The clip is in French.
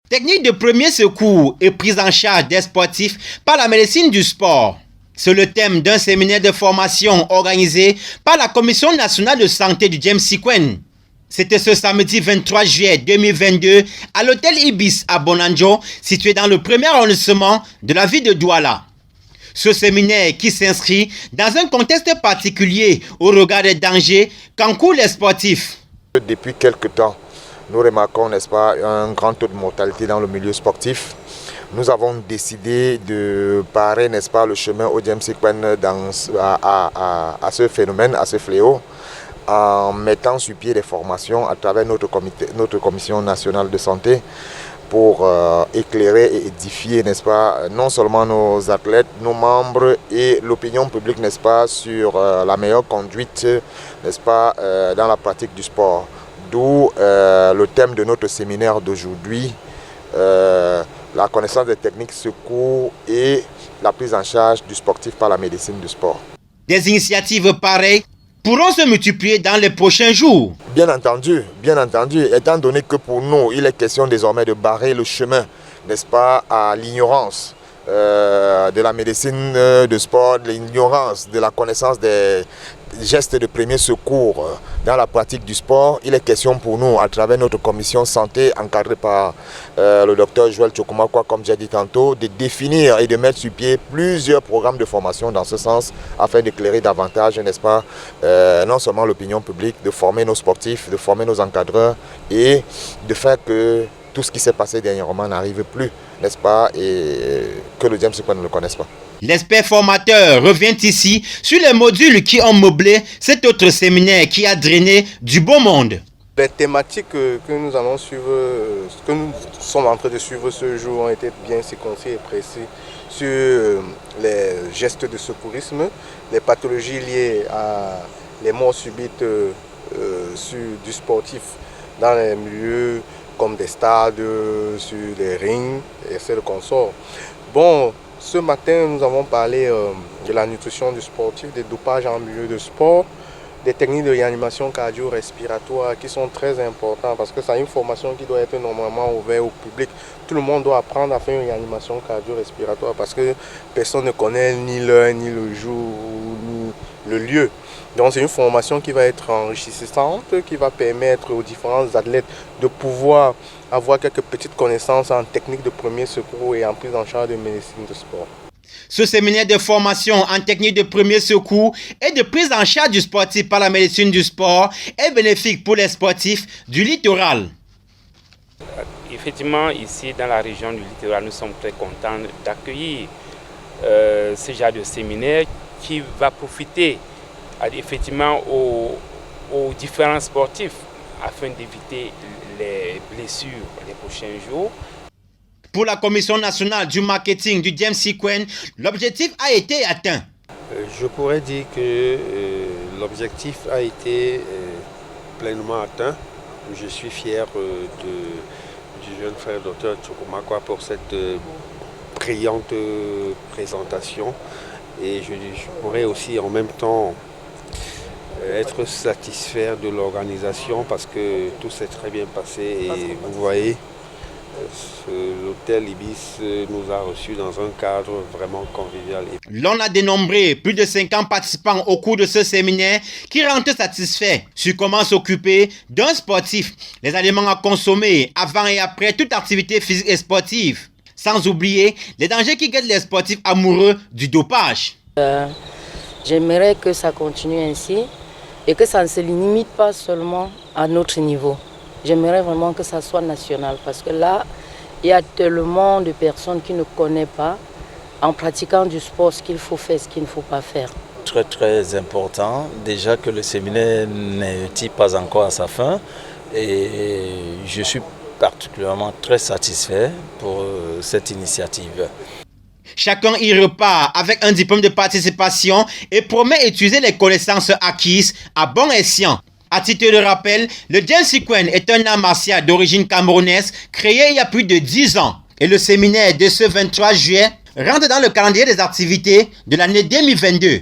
Technique de premier secours et prise en charge des sportifs par la médecine du sport. C'est le thème d'un séminaire de formation organisé par la Commission nationale de santé du James Sikwen. C'était ce samedi 23 juillet 2022 à l'hôtel Ibis à Bonanjo, situé dans le premier arrondissement de la ville de Douala. Ce séminaire qui s'inscrit dans un contexte particulier au regard des dangers qu'encourent les sportifs. Depuis quelque temps, nous remarquons, n'est-ce pas, un grand taux de mortalité dans le milieu sportif. Nous avons décidé de parer, n'est-ce pas, le chemin au James Sikwen à ce phénomène, à ce fléau, en mettant sur pied des formations à travers notre commission nationale de santé pour éclairer et édifier, n'est-ce pas, non seulement nos athlètes, nos membres et l'opinion publique, n'est-ce pas, sur la meilleure conduite, n'est-ce pas, dans la pratique du sport. D'où le thème de notre séminaire d'aujourd'hui, la connaissance des techniques secours et la prise en charge du sportif par la médecine du sport. Des initiatives pareilles pourront se multiplier dans les prochains jours. Bien entendu, étant donné que pour nous, il est question désormais de barrer le chemin, n'est-ce pas, à l'ignorance de la médecine de sport, de l'ignorance de la connaissance des gestes de premier secours dans la pratique du sport. Il est question pour nous, à travers notre commission santé encadrée par le docteur Joël Tchokumakwa, comme j'ai dit tantôt, de définir et de mettre sur pied plusieurs programmes de formation dans ce sens afin d'éclairer davantage, n'est-ce pas, non seulement l'opinion publique, de former nos sportifs, de former nos encadreurs et de faire que tout ce qui s'est passé dernièrement n'arrive plus, n'est-ce pas, et que le James Sikwen ne le connaisse pas. L'expert formateur revient ici sur les modules qui ont meublé cet autre séminaire qui a drainé du beau monde. Les thématiques que nous allons suivre, que nous sommes en train de suivre ce jour ont été bien circonscrits et précis sur les gestes de secourisme, les pathologies liées à les morts subites du sportif dans les milieux comme des stades, sur les rings et c'est le consort. Bon, ce matin, nous avons parlé de la nutrition du sportif, des dopages en milieu de sport, des techniques de réanimation cardio-respiratoire qui sont très importantes parce que c'est une formation qui doit être normalement ouverte au public. Tout le monde doit apprendre à faire une réanimation cardio-respiratoire parce que personne ne connaît ni l'heure, ni le jour, ni le lieu. Donc c'est une formation qui va être enrichissante, qui va permettre aux différents athlètes de pouvoir avoir quelques petites connaissances en technique de premier secours et en prise en charge de médecine de sport. Ce séminaire de formation en technique de premier secours et de prise en charge du sportif par la médecine du sport est bénéfique pour les sportifs du littoral. Effectivement, ici dans la région du littoral, nous sommes très contents d'accueillir ce genre de séminaire qui va profiter effectivement aux différents sportifs afin d'éviter les blessures les prochains jours. Pour la Commission nationale du marketing du James Sikwen, l'objectif a été atteint. Je pourrais dire que l'objectif a été pleinement atteint. Je suis fier du jeune frère Dr Tchokumakwa pour cette brillante présentation. Et je pourrais aussi en même temps être satisfait de l'organisation parce que tout s'est très bien passé et vous voyez, l'hôtel Ibis nous a reçus dans un cadre vraiment convivial. L'on a dénombré plus de 50 participants au cours de ce séminaire qui rentrent satisfaits sur comment s'occuper d'un sportif, les aliments à consommer avant et après toute activité physique et sportive, sans oublier les dangers qui guettent les sportifs amoureux du dopage. J'aimerais que ça continue ainsi et que ça ne se limite pas seulement à notre niveau. J'aimerais vraiment que ça soit national parce que là, il y a tellement de personnes qui ne connaissent pas en pratiquant du sport ce qu'il faut faire, ce qu'il ne faut pas faire. Très important, déjà que le séminaire n'est pas encore à sa fin et je suis particulièrement très satisfait pour cette initiative. Chacun y repart avec un diplôme de participation et promet utiliser les connaissances acquises à bon escient. À titre de rappel, le James Sikwen est un art martial d'origine camerounaise créé il y a plus de 10 ans. Et le séminaire de ce 23 juillet rentre dans le calendrier des activités de l'année 2022.